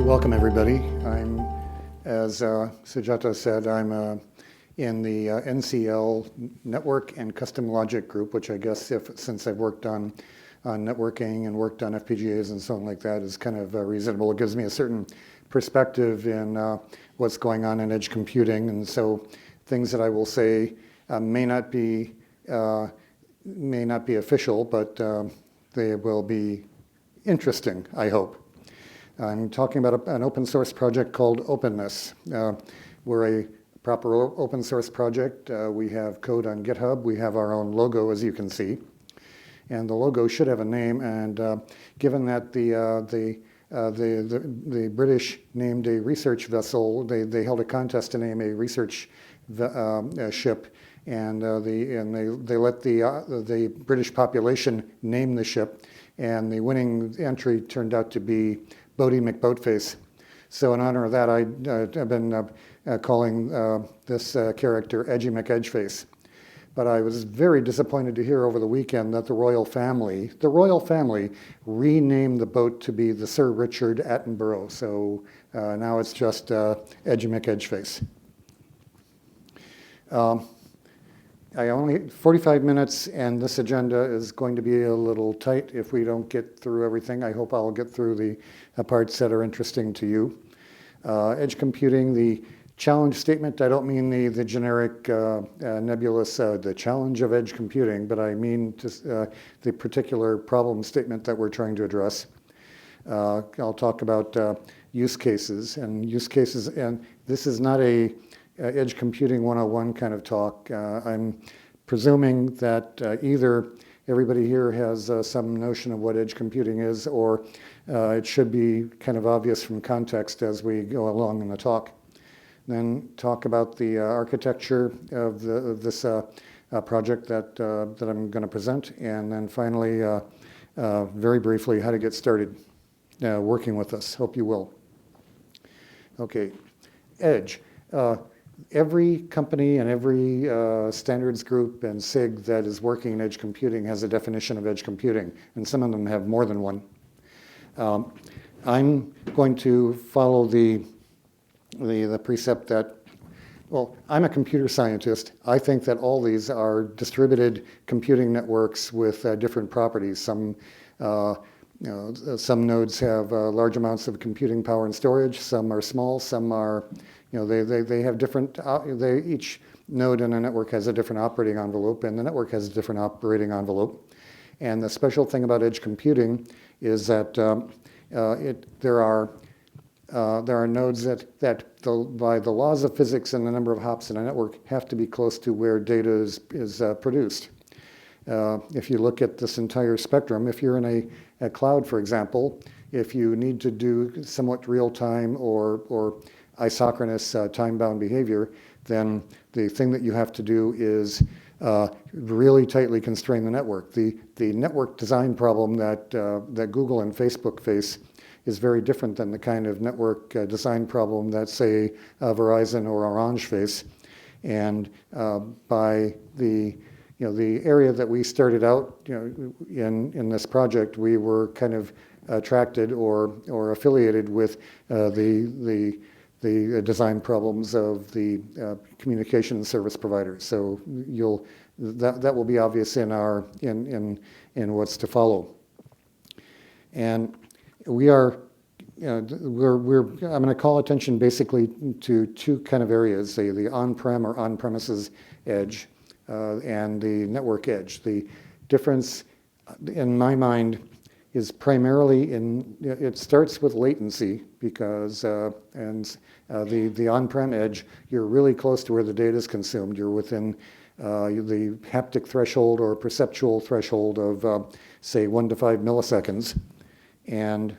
Welcome, everybody. As Sujata said, I'm in the NCL Network and Custom Logic group, which I guess since I've worked on networking and worked on FPGAs and so on like that is kind of reasonable. It gives me a certain perspective in what's going on in edge computing, and so things that I will say may not be official, but they will be interesting, I hope. I'm talking about an open source project called OpenNESS. We're a proper open source project. We have code on GitHub. We have our own logo, as you can see. And the logo should have a name, and given that the British named a research vessel, they held a contest to name a research ship, and they let the British population name the ship, and the winning entry turned out to be Bodie McBoatface. So in honor of that, I've been calling this character Edgy McEdgeface. But I was very disappointed to hear over the weekend that the royal family renamed the boat to be the Sir Richard Attenborough. So now it's just Edgy McEdgeface. I only 45 minutes, and this agenda is going to be a little tight if we don't get through everything. I hope I'll get through the parts that are interesting to you. Edge computing, the challenge statement, I don't mean the generic nebulous, the challenge of edge computing, but I mean just the particular problem statement that we're trying to address. I'll talk about use cases, and this is not a Edge Computing 101 kind of talk. I'm presuming that either everybody here has some notion of what edge computing is, or it should be kind of obvious from context as we go along in the talk. Then talk about the architecture of this project that I'm going to present, and then finally, very briefly, how to get started working with us. Hope you will. Okay, Edge. Every company and every standards group and SIG that is working in edge computing has a definition of edge computing, and some of them have more than one. I'm going to follow the precept that, well, I'm a computer scientist. I think that all these are distributed computing networks with different properties. Some nodes have large amounts of computing power and storage. Some are small. Some are, they have different. Each node in a network has a different operating envelope, and the network has a different operating envelope. And the special thing about edge computing is that there are nodes that by the laws of physics and the number of hops in a network have to be close to where data is produced. If you look at this entire spectrum, if you're in a cloud, for example, if you need to do somewhat real-time or isochronous time-bound behavior, then the thing that you have to do is really tightly constrain the network. The network design problem that Google and Facebook face is very different than the kind of network design problem that, say, Verizon or Orange face. And by the area that we started out in this project, we were kind of attracted or affiliated with the design problems of the communication service providers. So that will be obvious in what's to follow. And I'm going to call attention basically to two kind of areas, say the on-prem or on-premises edge and the network edge. The difference, in my mind, is primarily it starts with latency, because the on-prem edge, you're really close to where the data is consumed. You're within the haptic threshold or perceptual threshold of, say, 1 to 5 milliseconds. And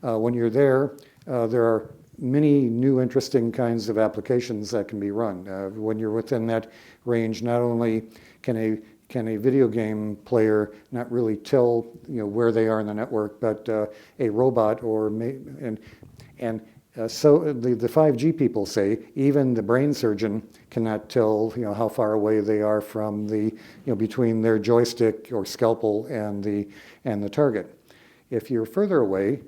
when you're there are many new interesting kinds of applications that can be run. When you're within that range, not only can a video game player not really tell where they are in the network, but a robot so the 5G people say even the brain surgeon cannot tell how far away they are from between their joystick or scalpel and the target. If you're further away,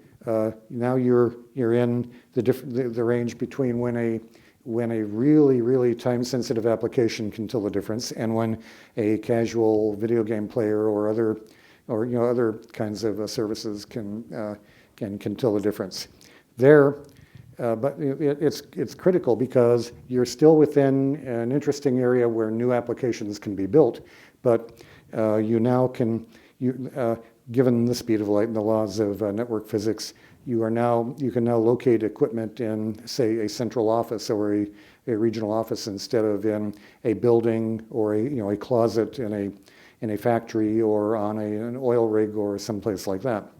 now you're in the range between when a really time-sensitive application can tell the difference, and when a casual video game player or other kinds of services can tell the difference. But it's critical because you're still within an interesting area where new applications can be built, but you now can, given the speed of light and the laws of network physics, you can now locate equipment in, say, a central office or a regional office instead of in a building or a closet in a factory or on an oil rig or someplace like that.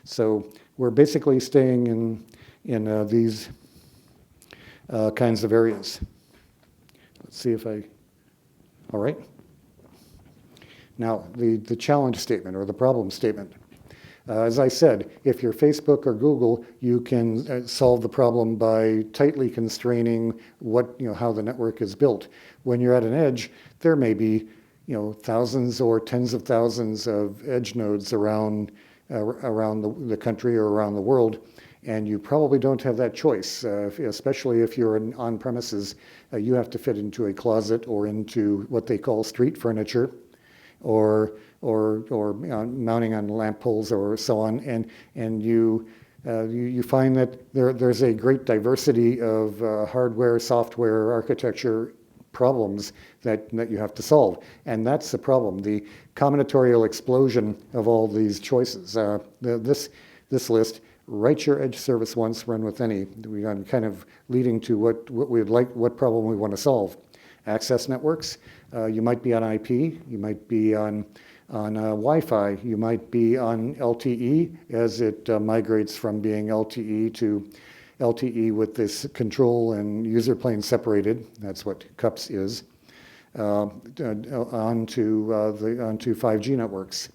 So we're basically staying in these kinds of areas. Let's see if all right. Now, the challenge statement or the problem statement. As I said, if you're Facebook or Google, you can solve the problem by tightly constraining how the network is built. When you're at an edge, there may be thousands or tens of thousands of edge nodes around the country or around the world, and you probably don't have that choice, especially if you're on premises. You have to fit into a closet or into what they call street furniture, or mounting on lamp poles or so on, and you find that there's a great diversity of hardware, software, architecture problems that you have to solve, and that's the problem. The combinatorial explosion of all these choices. This list: write your edge service once, run with any. We are kind of leading to what problem we want to solve. Access networks. You might be on IP. You might be on Wi-Fi. You might be on LTE as it migrates from being LTE to LTE with this control and user plane separated. That's what CUPS is. Onto 5G networks.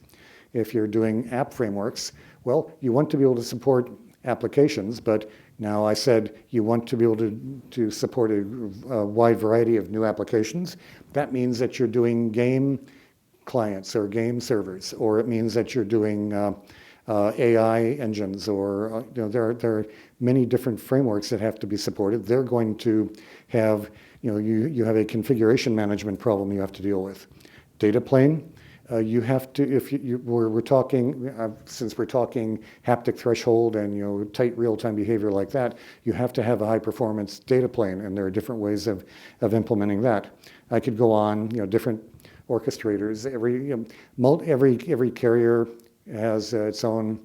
If you're doing app frameworks, well, you want to be able to support applications, but now I said you want to be able to support a wide variety of new applications. That means that you're doing game clients or game servers, or it means that you're doing AI engines, or there are many different frameworks that have to be supported. They're going to have, you have a configuration management problem you have to deal with. Data plane. You have to, we're talking, since we're talking haptic threshold and tight real-time behavior like that, you have to have a high-performance data plane, and there are different ways of implementing that. I could go on, different orchestrators. Every carrier has its own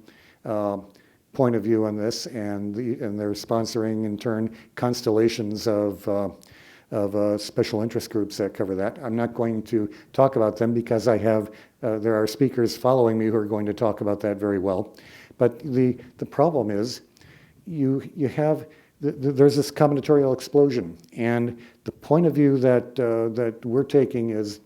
point of view on this, and they're sponsoring in turn constellations of special interest groups that cover that. I'm not going to talk about them because there are speakers following me who are going to talk about that very well. But the problem is there's this combinatorial explosion, and the point of view that we're taking is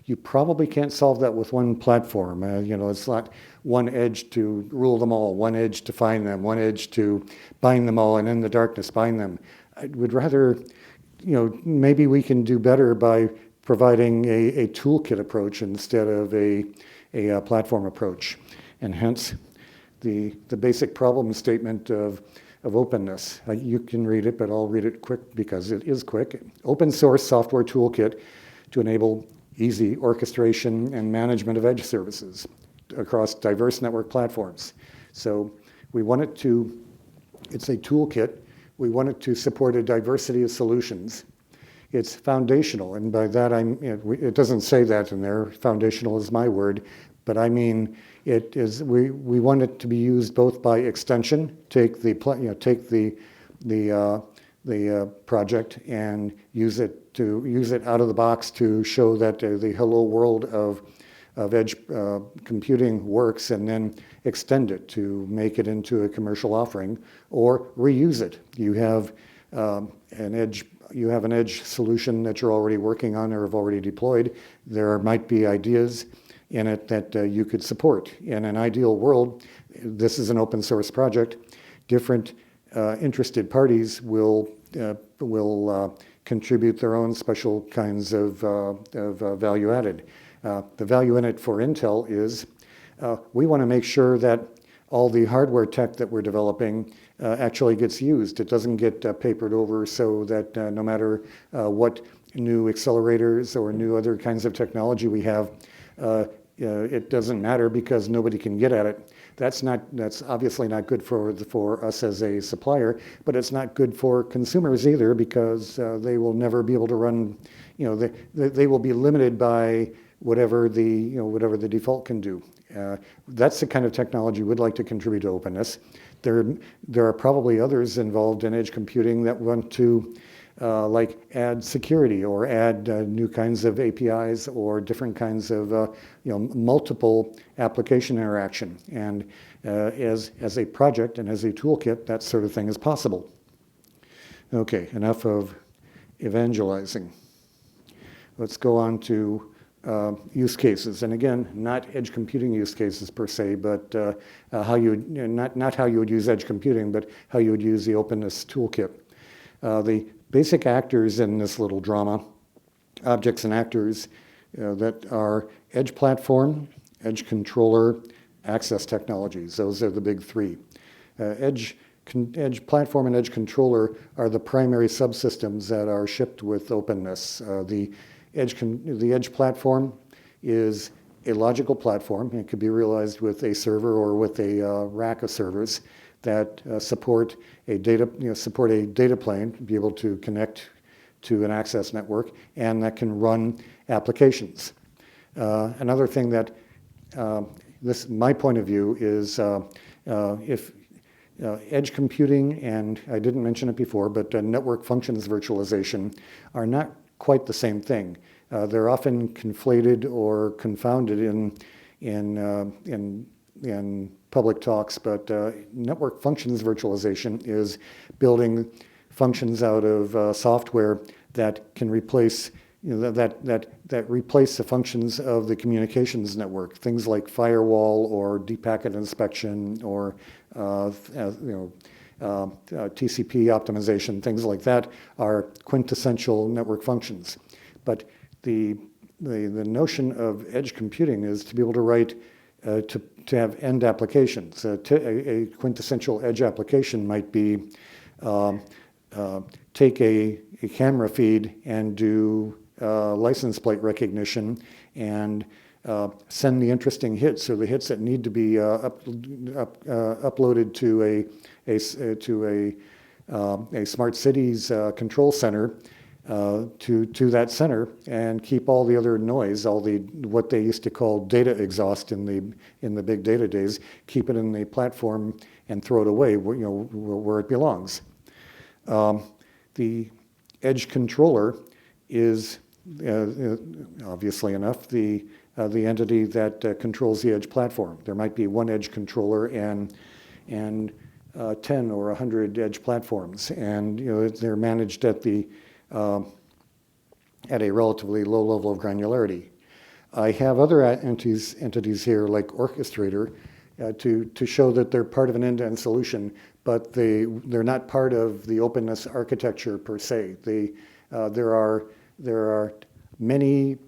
you probably can't solve that with one platform. It's not one edge to rule them all, one edge to find them, one edge to bind them all, and in the darkness bind them. I would rather, maybe we can do better by providing a toolkit approach instead of a platform approach. And hence, the basic problem statement of OpenNESS. You can read it, but I'll read it quick because it is quick. Open source software toolkit to enable easy orchestration and management of edge services across diverse network platforms. So we want it's a toolkit. We want it to support a diversity of solutions. It's foundational, and by that it doesn't say that in there. Foundational is my word, but I mean it is. We want it to be used both by extension. Take the project and use it out of the box to show that the hello world of edge computing works, and then extend it to make it into a commercial offering, or reuse it. You have an edge solution that you're already working on or have already deployed. There might be ideas in it that you could support. In an ideal world, this is an open source project. Different interested parties will contribute their own special kinds of value added. The value in it for Intel is we want to make sure that all the hardware tech that we're developing actually gets used. It doesn't get papered over so that no matter what new accelerators or new other kinds of technology we have, it doesn't matter because nobody can get at it. That's obviously not good for us as a supplier, but it's not good for consumers either because they will never be able to run. They will be limited by whatever the default can do. That's the kind of technology we'd like to contribute to OpenNESS. There are probably others involved in edge computing that want to like add security or add new kinds of APIs or different kinds of multiple application interaction. And as a project and as a toolkit, that sort of thing is possible. Okay, enough of evangelizing. Let's go on to use cases, and again, not edge computing use cases per se, but how not how you would use edge computing, but how you would use the OpenNESS toolkit. The basic actors in this little drama, objects and actors that are edge platform, edge controller, access technologies. Those are the big three. Edge platform and edge controller are the primary subsystems that are shipped with OpenNESS. The edge platform is a logical platform. It could be realized with a server or with a rack of servers that support a data plane, be able to connect to an access network, and that can run applications. Another thing that my point of view is if edge computing, and I didn't mention it before, but network functions virtualization are not quite the same thing. They're often conflated or confounded in public talks, but network functions virtualization is building functions out of software that can replace that replace the functions of the communications network. Things like firewall or deep packet inspection or TCP optimization, things like that are quintessential network functions. But the notion of edge computing is to be able to write to have end applications. A quintessential edge application might be take a camera feed and do license plate recognition and send the interesting hits or the hits that need to be uploaded to a smart cities control center to that center, and keep all the other noise, what they used to call data exhaust in the big data days, keep it in the platform and throw it away where it belongs. The edge controller is obviously enough the entity that controls the edge platform. There might be one edge controller and 10 or 100 edge platforms, and they're managed at a relatively low level of granularity. I have other entities here like Orchestrator to show that they're part of an end-to-end solution, but they're not part of the OpenNESS architecture per se. There are many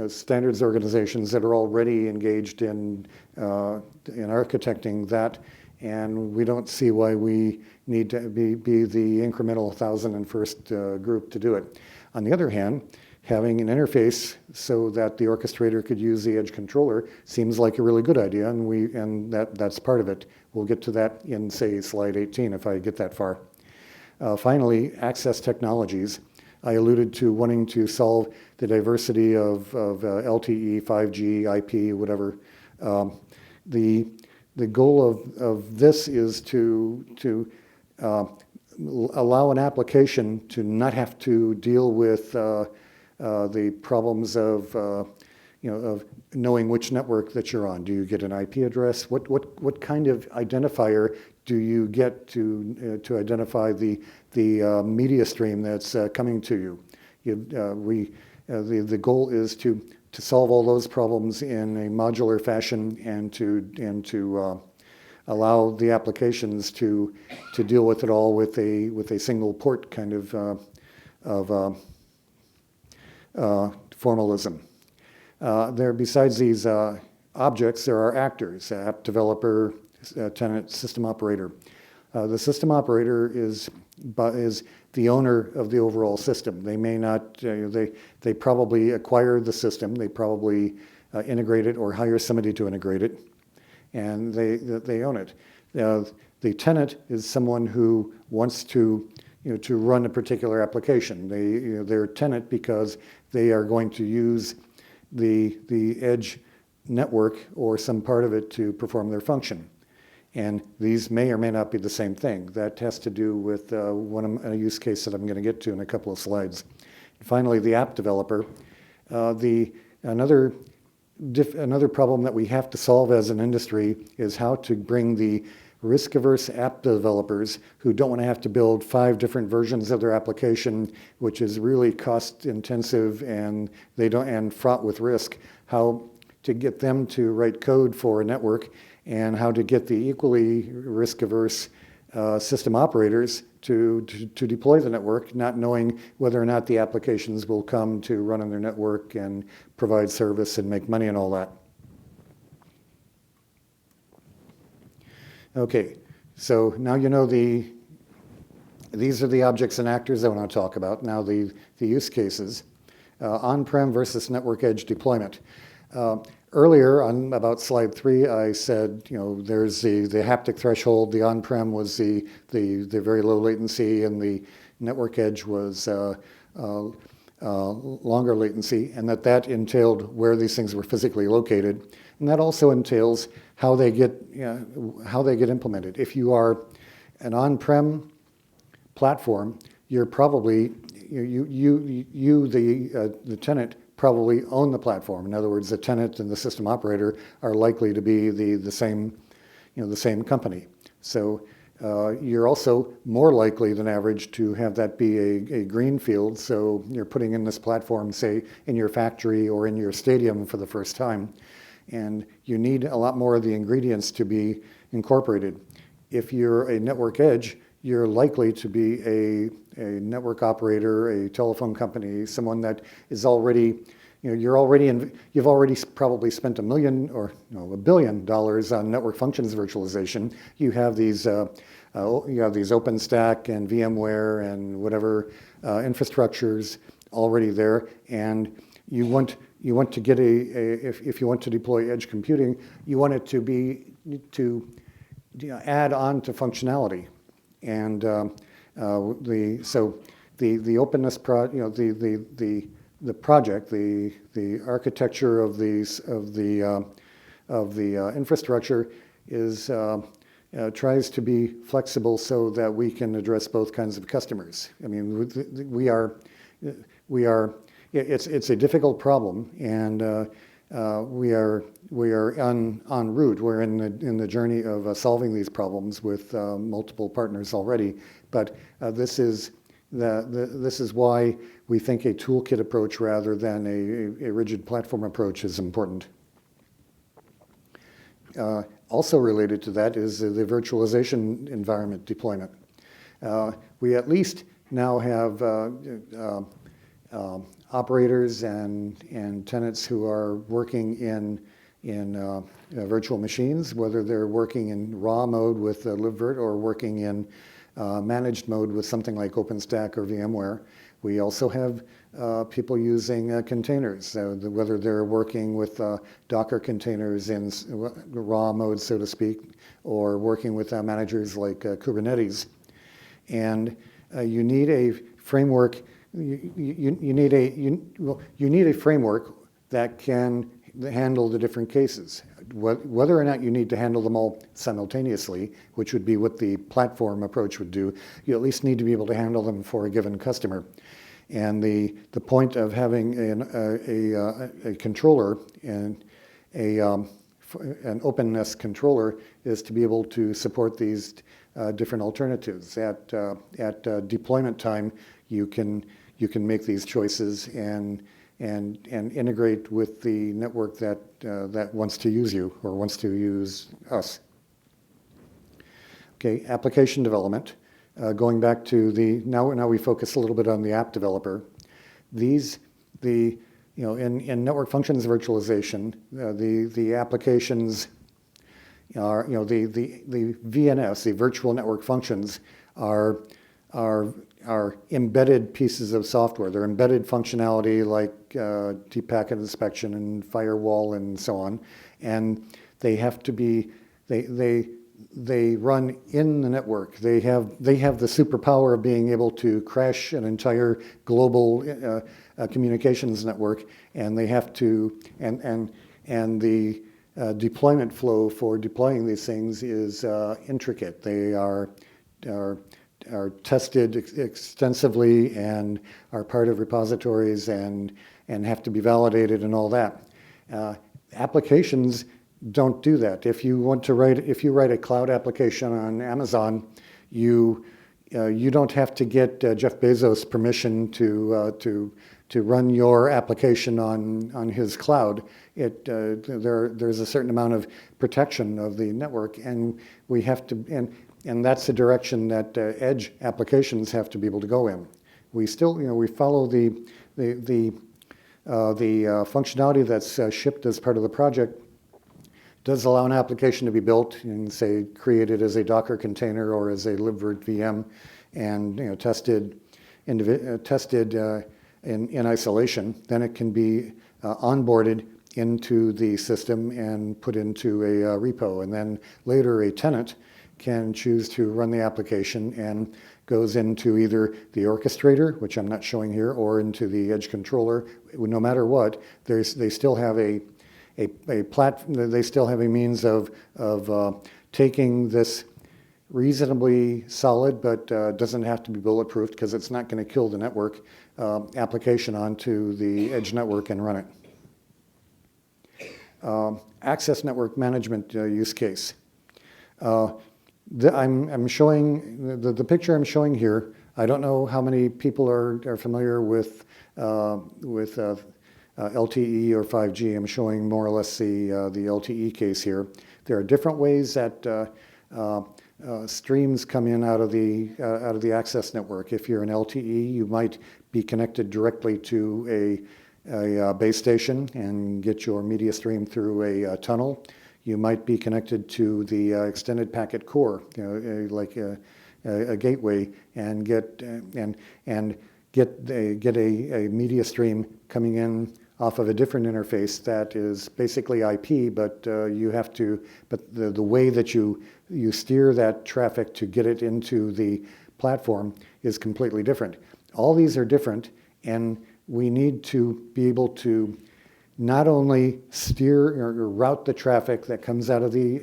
standards organizations that are already engaged in architecting that, and we don't see why we need to be the incremental 1,001st group to do it. On the other hand, having an interface so that the orchestrator could use the edge controller seems like a really good idea, and that's part of it. We'll get to that in, say, slide 18 if I get that far. Finally, access technologies. I alluded to wanting to solve the diversity of LTE, 5G, IP, whatever. The goal of this is to allow an application to not have to deal with the problems of knowing which network that you're on. Do you get an IP address? What kind of identifier do you get to identify the media stream that's coming to you? The goal is to solve all those problems in a modular fashion and to allow the applications to deal with it all with a single port kind of formalism. Besides these objects, there are actors: app developer, tenant system operator. The system operator is the owner of the overall system. They may not, they probably acquire the system, they probably integrate it or hire somebody to integrate it, and they own it. The tenant is someone who wants to run a particular application. They're a tenant because they are going to use the edge network or some part of it to perform their function. And these may or may not be the same thing. That has to do with a use case that I'm going to get to in a couple of slides. And finally, the app developer. Another problem that we have to solve as an industry is how to bring the risk-averse app developers who don't want to have to build 5 different versions of their application, which is really cost-intensive and fraught with risk, how to get them to write code for a network, and how to get the equally risk-averse system operators to deploy the network, not knowing whether or not the applications will come to run on their network and provide service and make money and all that. Okay, so now you know these are the objects and actors I want to talk about. Now the use cases, on-prem versus network edge deployment. Earlier on about slide 3, I said, there's the haptic threshold. The on-prem was the very low latency, and the network edge was longer latency, and that entailed where these things were physically located, and that also entails how they get implemented. If you are an on-prem platform, you're probably the tenant probably own the platform. In other words, the tenant and the system operator are likely to be the same company. So you're also more likely than average to have that be a green field. So you're putting in this platform, say, in your factory or in your stadium for the first time, and you need a lot more of the ingredients to be incorporated. If you're a network edge, you're likely to be a network operator, a telephone company, someone that is already, you've already probably spent $1 million or $1 billion on network functions virtualization. You have these OpenStack and VMware and whatever infrastructures already there, and you want to get if you want to deploy edge computing, you want it to be add on to functionality. And the OpenNESS the project, the architecture of the infrastructure is tries to be flexible so that we can address both kinds of customers. I mean, it's a difficult problem, and we are en route. We're in the journey of solving these problems with multiple partners already. But this is why we think a toolkit approach rather than a rigid platform approach is important. Also related to that is the virtualization environment deployment. We at least now have operators and tenants who are working in virtual machines, whether they're working in raw mode with libvirt or working in managed mode with something like OpenStack or VMware. We also have people using containers, whether they're working with Docker containers in raw mode, so to speak, or working with managers like Kubernetes. And you need a framework. You need a framework that can handle the different cases. Whether or not you need to handle them all simultaneously, which would be what the platform approach would do, you at least need to be able to handle them for a given customer. And the point of having a controller and an OpenNESS controller is to be able to support these different alternatives. At deployment time, you can make these choices and integrate with the network that wants to use you or wants to use us. Okay, application development. Going back to now we focus a little bit on the app developer. In network functions virtualization, the applications, are, the VNS, the virtual network functions, are embedded pieces of software. They're embedded functionality like deep packet inspection and firewall and so on, and they have to be they run in the network. They have the superpower of being able to crash an entire global communications network, and they have to and the deployment flow for deploying these things is intricate. They are tested extensively and are part of repositories and have to be validated and all that. Applications don't do that. If you write a cloud application on Amazon, you don't have to get Jeff Bezos' permission to run your application on his cloud. There's a certain amount of protection of the network, and we have to and that's the direction that edge applications have to be able to go in. We still, we follow the functionality that's shipped as part of the project. Does allow an application to be built and, say, created as a Docker container or as a libvirt VM, and tested in isolation. Then it can be onboarded into the system and put into a repo, and then later a tenant can choose to run the application and goes into either the orchestrator, which I'm not showing here, or into the edge controller. No matter what, they still have they still have a means of taking this reasonably solid, but doesn't have to be bulletproof because it's not going to kill the network, application onto the edge network and run it. Access network management use case. I'm showing the picture I'm showing here. I don't know how many people are familiar with LTE or 5G. I'm showing more or less the LTE case here. There are different ways that streams come in out of the access network. If you're an LTE, you might be connected directly to a base station and get your media stream through a tunnel. You might be connected to the extended packet core, like a gateway, and get a media stream coming in off of a different interface that is basically IP, but the way that you steer that traffic to get it into the platform is completely different. All these are different, and we need to be able to not only steer or route the traffic that comes out of the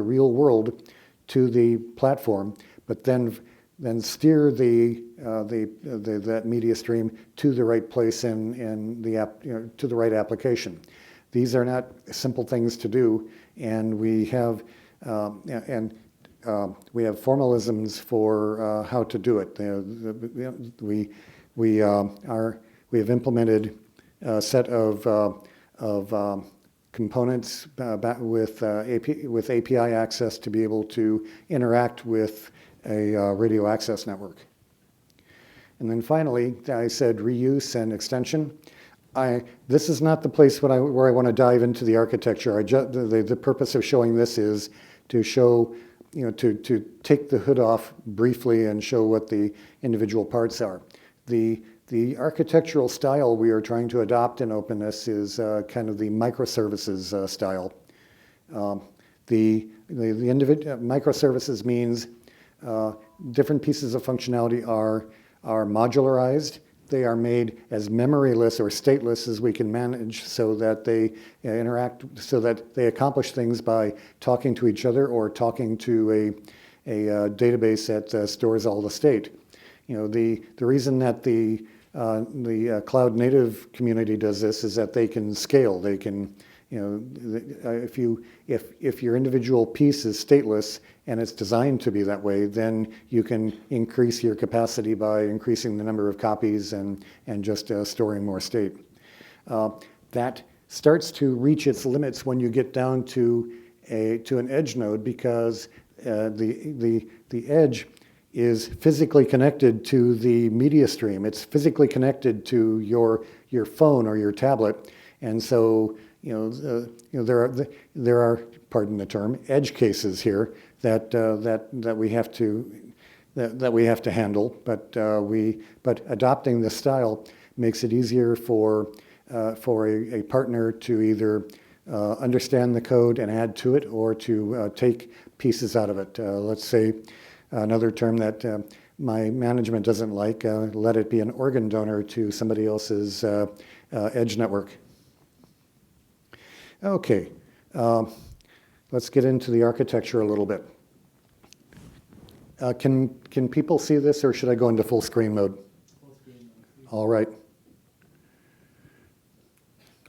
real world to the platform, but then steer that media stream to the right place in the app, to the right application. These are not simple things to do, and we have formalisms for how to do it. We have implemented a set of components with API access to be able to interact with a radio access network. And then finally, I said reuse and extension. This is not the place where I want to dive into the architecture. The purpose of showing this is to show, to take the hood off briefly and show what the individual parts are. The architectural style we are trying to adopt in OpenNESS is kind of the microservices style. The microservices means different pieces of functionality are modularized. They are made as memoryless or stateless as we can manage, so that they interact, so that they accomplish things by talking to each other or talking to a database that stores all the state. The reason that the cloud native community does this is that they can scale. They can, if your individual piece is stateless and it's designed to be that way, then you can increase your capacity by increasing the number of copies and just storing more state. That starts to reach its limits when you get down to an edge node, because the edge is physically connected to the media stream. It's physically connected to your phone or your tablet, and so there are pardon the term, edge cases here that we have to handle. But adopting this style makes it easier for a partner to either understand the code and add to it, or to take pieces out of it. Let's say another term that my management doesn't like, let it be an organ donor to somebody else's edge network. Okay, let's get into the architecture a little bit. Can people see this, or should I go into full screen mode? Full screen mode. All right.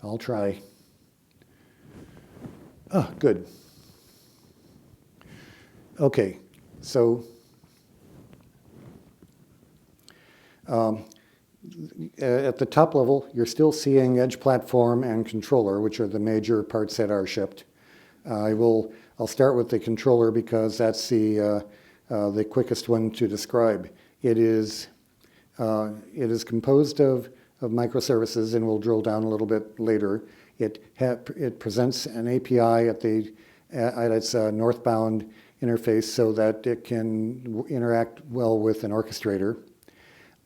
I'll try. Oh, good. Okay, so at the top level, you're still seeing edge platform and controller, which are the major parts that are shipped. I'll start with the controller because that's the quickest one to describe. It is composed of microservices, and we'll drill down a little bit later. It presents an API at its northbound interface so that it can interact well with an orchestrator.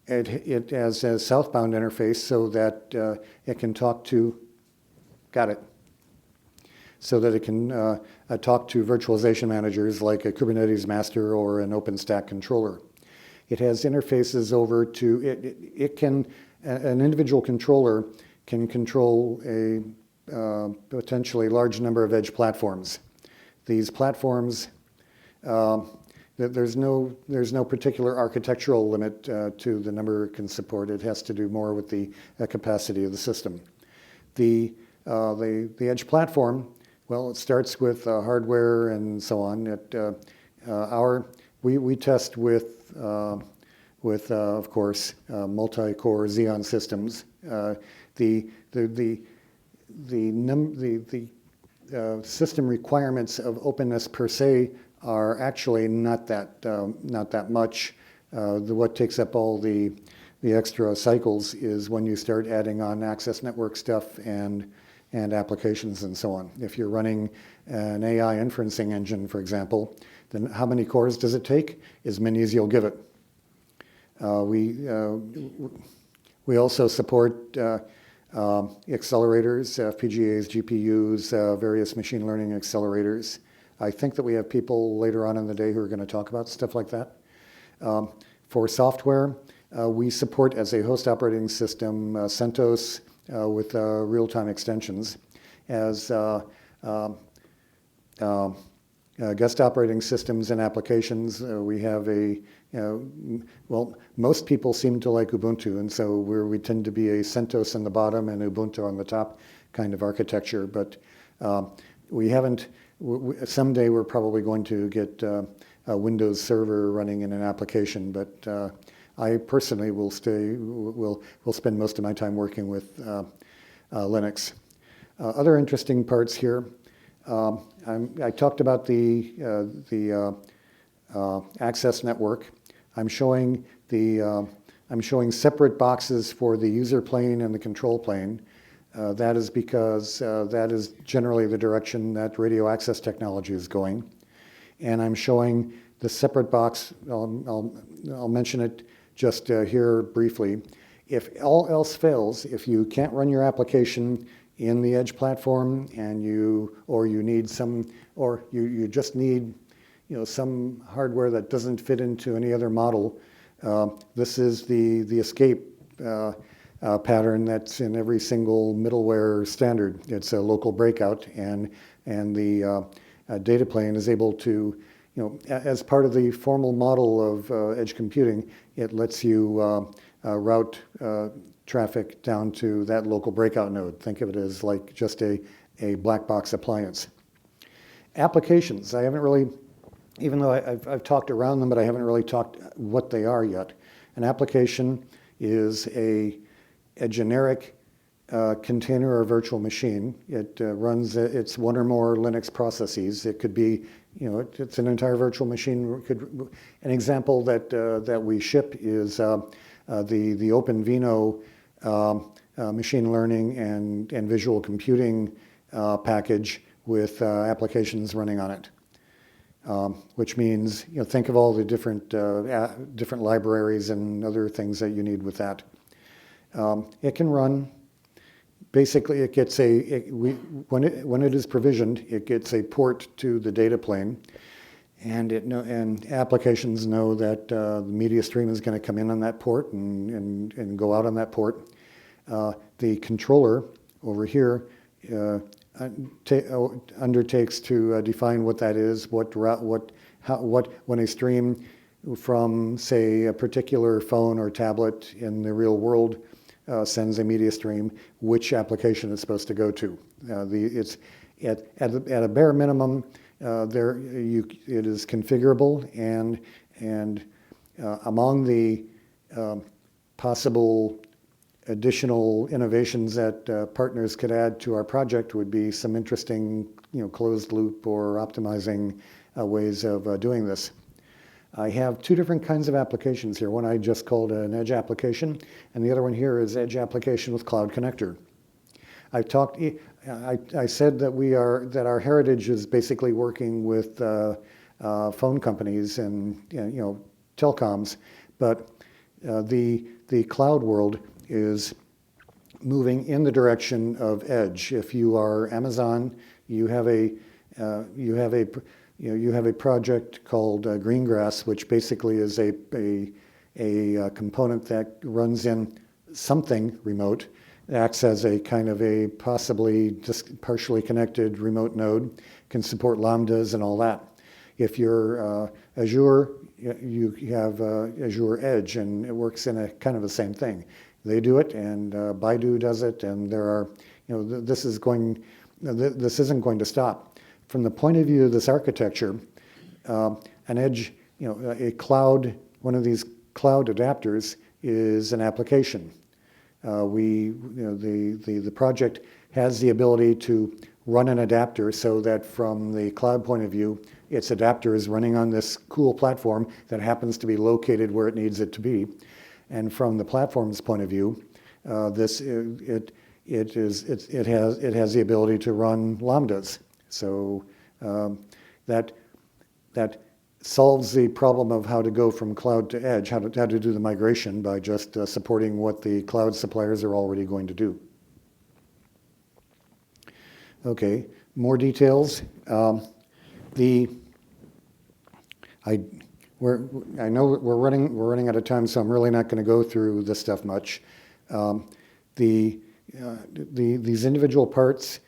It has a southbound interface so that it can talk to, so that it can talk to virtualization managers like a Kubernetes master or an OpenStack controller. It has interfaces over to, an individual controller can control a potentially large number of edge platforms. These platforms, there's no particular architectural limit to the number it can support. It has to do more with the capacity of the system. The edge platform, well, it starts with hardware and so on. We test with of course, multi-core Xeon systems. The system requirements of OpenNESS per se are actually not that much. What takes up all the extra cycles is when you start adding on access network stuff and applications and so on. If you're running an AI inferencing engine, for example, then how many cores does it take? As many as you'll give it. We also support accelerators, FPGAs, GPUs, various machine learning accelerators. I think that we have people later on in the day who are going to talk about stuff like that. For software, we support as a host operating system CentOS with real-time extensions. As guest operating systems and applications, we have most people seem to like Ubuntu, and so we tend to be a CentOS on the bottom and Ubuntu on the top kind of architecture. But we haven't. Someday we're probably going to get a Windows Server running in an application, but I personally will spend most of my time working with Linux. Other interesting parts here. I talked about the access network. I'm showing separate boxes for the user plane and the control plane. That is because that is generally the direction that radio access technology is going. And I'm showing the separate box. I'll mention it just here briefly. If all else fails, if you can't run your application in the edge platform and you just need some hardware that doesn't fit into any other model, this is the escape pattern that's in every single middleware standard. It's a local breakout, and the data plane is able to, as part of the formal model of edge computing, it lets you route traffic down to that local breakout node. Think of it as like just a black box appliance. Applications, I haven't really, even though I've talked around them, but I haven't really talked what they are yet. An application is a generic container or virtual machine. It it's one or more Linux processes. It could be, it's an entire virtual machine. An example that we ship is the OpenVINO machine learning and visual computing package, with applications running on it. Which means, think of all the different libraries and other things that you need with that. It can run. Basically, it gets when it is provisioned, it gets a port to the data plane, and applications know that the media stream is going to come in on that port and go out on that port. The controller over here undertakes to define what that is, when a stream from, say, a particular phone or tablet in the real world sends a media stream, which application it's supposed to go to. It's at a bare minimum, it is configurable, and among the possible additional innovations that partners could add to our project would be some interesting, closed loop or optimizing ways of doing this. I have two different kinds of applications here. One I just called an edge application, and the other one here is edge application with cloud connector. I said that our heritage is basically working with phone companies and telecoms, but the cloud world is moving in the direction of edge. If you are Amazon, you have a project called Greengrass, which basically is a component that runs in something remote. It acts as a kind of a possibly just partially connected remote node, can support lambdas and all that. If you're Azure, you have Azure Edge, and it works in a kind of the same thing. They do it, and Baidu does it, and there are, this isn't going to stop. From the point of view of this architecture, an edge, a cloud, one of these cloud adapters is an application. The project has the ability to run an adapter so that from the cloud point of view, its adapter is running on this cool platform that happens to be located where it needs it to be. And from the platform's point of view, it has the ability to run lambdas. So that solves the problem of how to go from cloud to edge, how to do the migration by just supporting what the cloud suppliers are already going to do. Okay, more details. I know we're running out of time, so I'm really not going to go through this stuff much. These individual parts,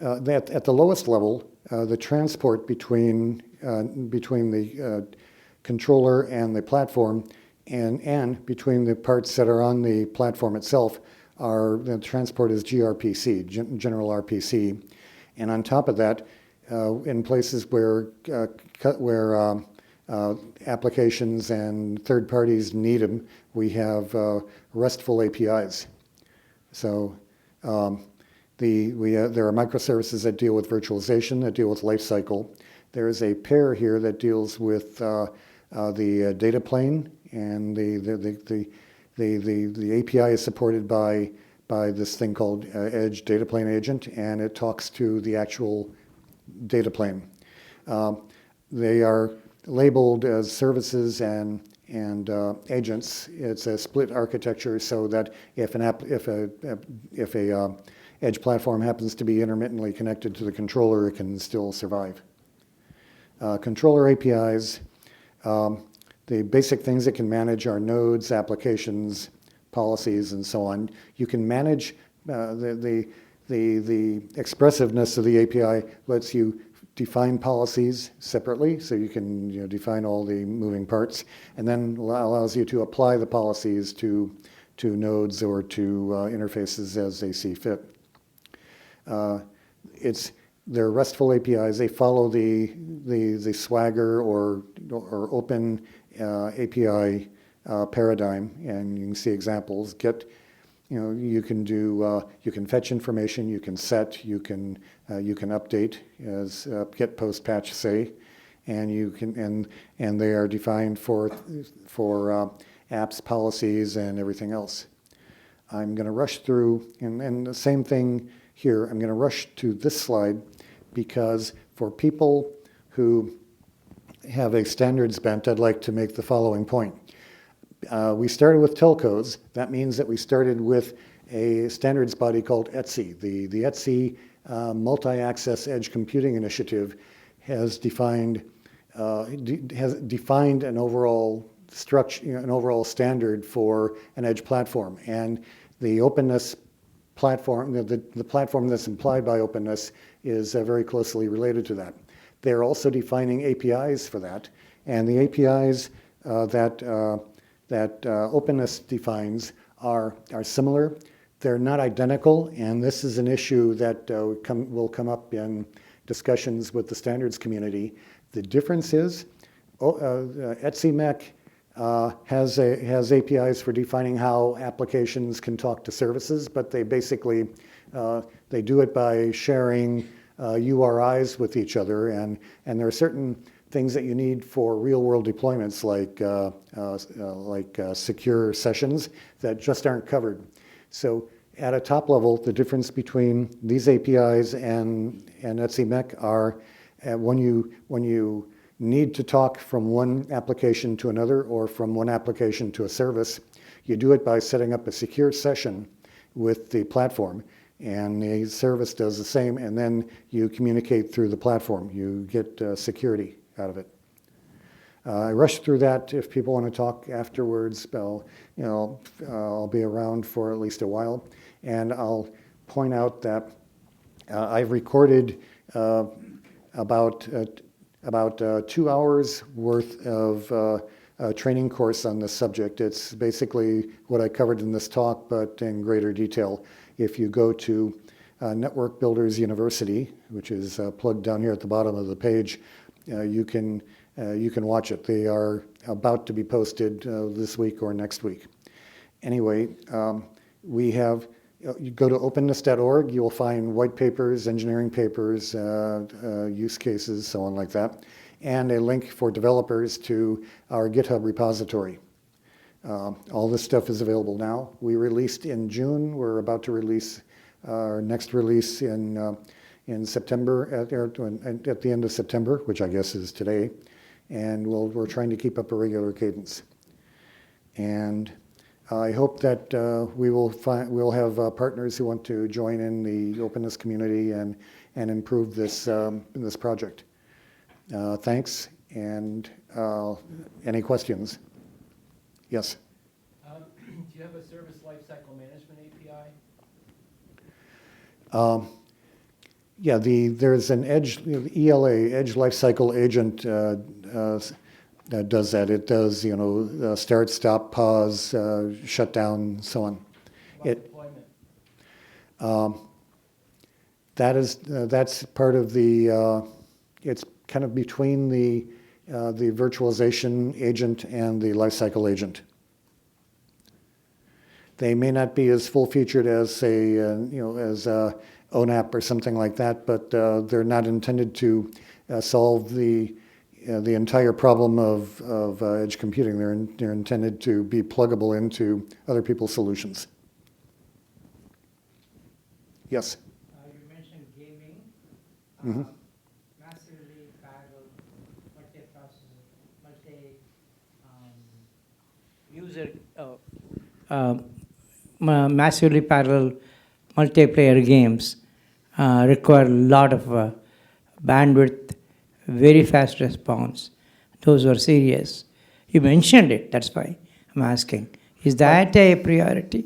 at the lowest level, the transport between the controller and the platform, and between the parts that are on the platform itself, the transport is gRPC, general RPC, and on top of that, in places where applications and third parties need them, we have RESTful APIs. So there are microservices that deal with virtualization, that deal with lifecycle. There is a pair here that deals with the data plane, and the API is supported by this thing called Edge Data Plane Agent, and it talks to the actual data plane. They are labeled as services and agents. It's a split architecture so that if a edge platform happens to be intermittently connected to the controller, it can still survive. Controller APIs, the basic things it can manage are nodes, applications, policies, and so on. You can manage the expressiveness of the API lets you define policies separately, so you can define all the moving parts, and then allows you to apply the policies to nodes or to interfaces as they see fit. They're RESTful APIs. They follow the Swagger or open API paradigm, and you can see examples. You can fetch information, you can set, you can update as get, post, patch, say, and they are defined for apps, policies, and everything else. I'm going to rush through, and the same thing here. I'm going to rush to this slide because for people who have a standards bent, I'd like to make the following point. We started with telcos. That means that we started with a standards body called ETSI. The ETSI Multi-Access Edge Computing Initiative has defined an overall structure, an overall standard for an edge platform. And the OpenNESS platform, the platform that's implied by OpenNESS, is very closely related to that. They're also defining APIs for that, and the APIs that OpenNESS defines are similar. They're not identical, and this is an issue that will come up in discussions with the standards community. The difference is ETSI has APIs for defining how applications can talk to services, but they basically they do it by sharing URIs with each other, and there are certain things that you need for real-world deployments, like secure sessions, that just aren't covered. So at a top level, the difference between these APIs and ETSI MEC are when you need to talk from one application to another or from one application to a service, you do it by setting up a secure session with the platform, and the service does the same, and then you communicate through the platform. You get security out of it. I rushed through that. If people want to talk afterwards, I'll be around for at least a while, and I'll point out that I've recorded about 2 hours worth of a training course on this subject. It's basically what I covered in this talk, but in greater detail. If you go to Network Builders University, which is plugged down here at the bottom of the page, you can watch it. They are about to be posted this week or next week. Anyway, we have, you go to openness.org, you will find white papers, engineering papers, use cases, so on like that, and a link for developers to our GitHub repository. All this stuff is available now. We released in June. We're about to release our next release in September, at the end of September, which I guess is today. And we're trying to keep up a regular cadence. And I hope that we'll have partners who want to join in the openness community and improve this project. Thanks. And any questions? Yes. Do you have a service lifecycle management API? Yeah, there's an Edge, ELA, Edge Lifecycle Agent that does that. It does, start, stop, pause, shut down, so on. Deployment? That's part of the. It's kind of between the virtualization agent and the lifecycle agent. They may not be as full-featured as, say, as ONAP or something like that, but they're not intended to solve the entire problem of edge computing. They're intended to be pluggable into other people's solutions. Yes? You mentioned gaming. Mm-hmm. Massively parallel, multi-processor, massively parallel multiplayer games require a lot of bandwidth, very fast response. Those were serious. You mentioned it, that's why I'm asking. Is that a priority?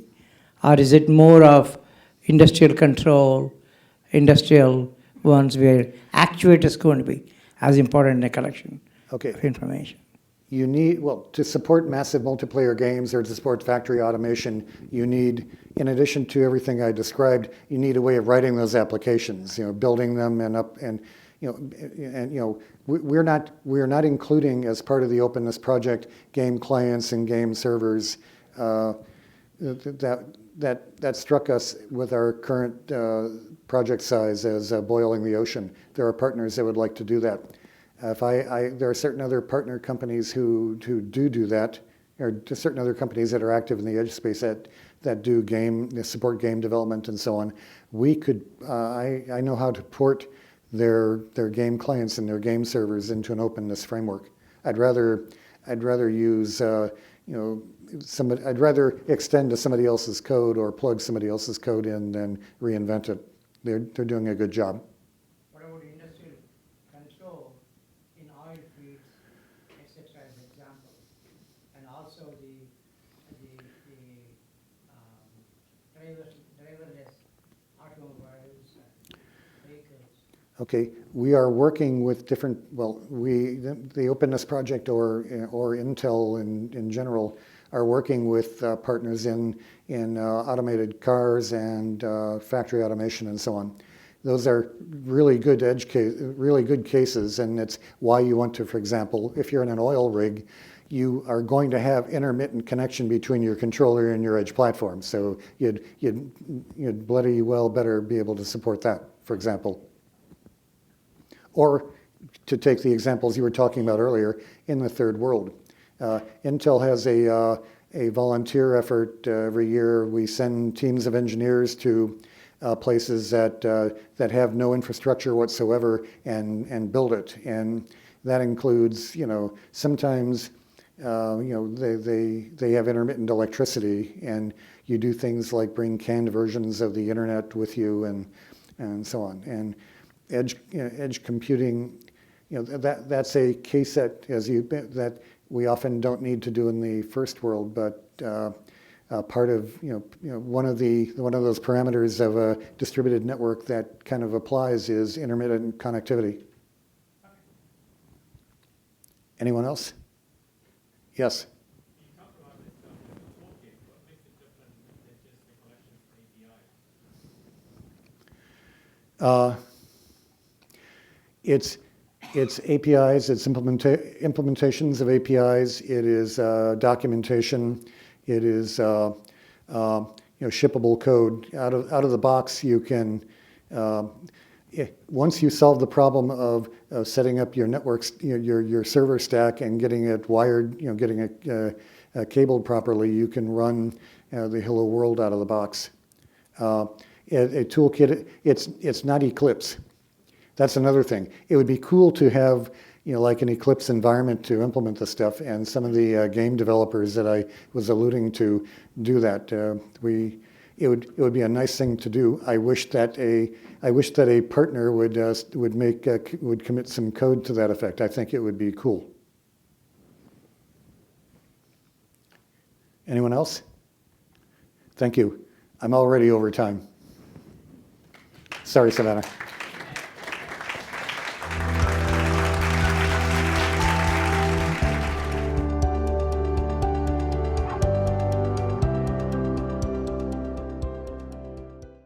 Or is it more of industrial control, industrial ones where actuator is going to be as important in the collection of information? You need, to support massive multiplayer games or to support factory automation, you need, in addition to everything I described, you need a way of writing those applications, building them we're not including as part of the openness project game clients and game servers. That struck us with our current project size as boiling the ocean. There are partners that would like to do that. There are certain other partner companies who do that, or certain other companies that are active in the edge space that support game development and so on. We could, I know how to port their game clients and their game servers into an OpenNESS framework. I'd rather use I'd rather extend to somebody else's code or plug somebody else's code in than reinvent it. They're doing a good job. What about industrial control in oil fields, etc. as example, and also the driverless automobiles and vehicles? Okay, we are working with different, well, the OpenNESS project or Intel in general are working with partners in automated cars and factory automation and so on. Those are really good really good cases, and it's why you want to, for example, if you're in an oil rig, you are going to have intermittent connection between your controller and your edge platform. So you'd bloody well better be able to support that, for example. Or to take the examples you were talking about earlier, in the third world. Intel has a volunteer effort every year. We send teams of engineers to places that have no infrastructure whatsoever and build it. And that includes, sometimes they have intermittent electricity, and you do things like bring canned versions of the internet with you and so on. And edge computing, that's a case that we often don't need to do in the first world, but part of one of those parameters of a distributed network that kind of applies is intermittent connectivity. Anyone else? Yes. You talked about this toolkit. What makes it different than just the collection of APIs? It's APIs, it's implementations of APIs, it is documentation, it is shippable code. Out of the box, you can, once you solve the problem of setting up your networks, your server stack and getting it wired, getting it cabled properly, you can run the Hello World out of the box. A toolkit, it's not Eclipse. That's another thing. It would be cool to have, like an Eclipse environment to implement the stuff, and some of the game developers that I was alluding to do that. It would be a nice thing to do. I wish that a partner would commit some code to that effect. I think it would be cool. Anyone else? Thank you. I'm already over time. Sorry, Savannah.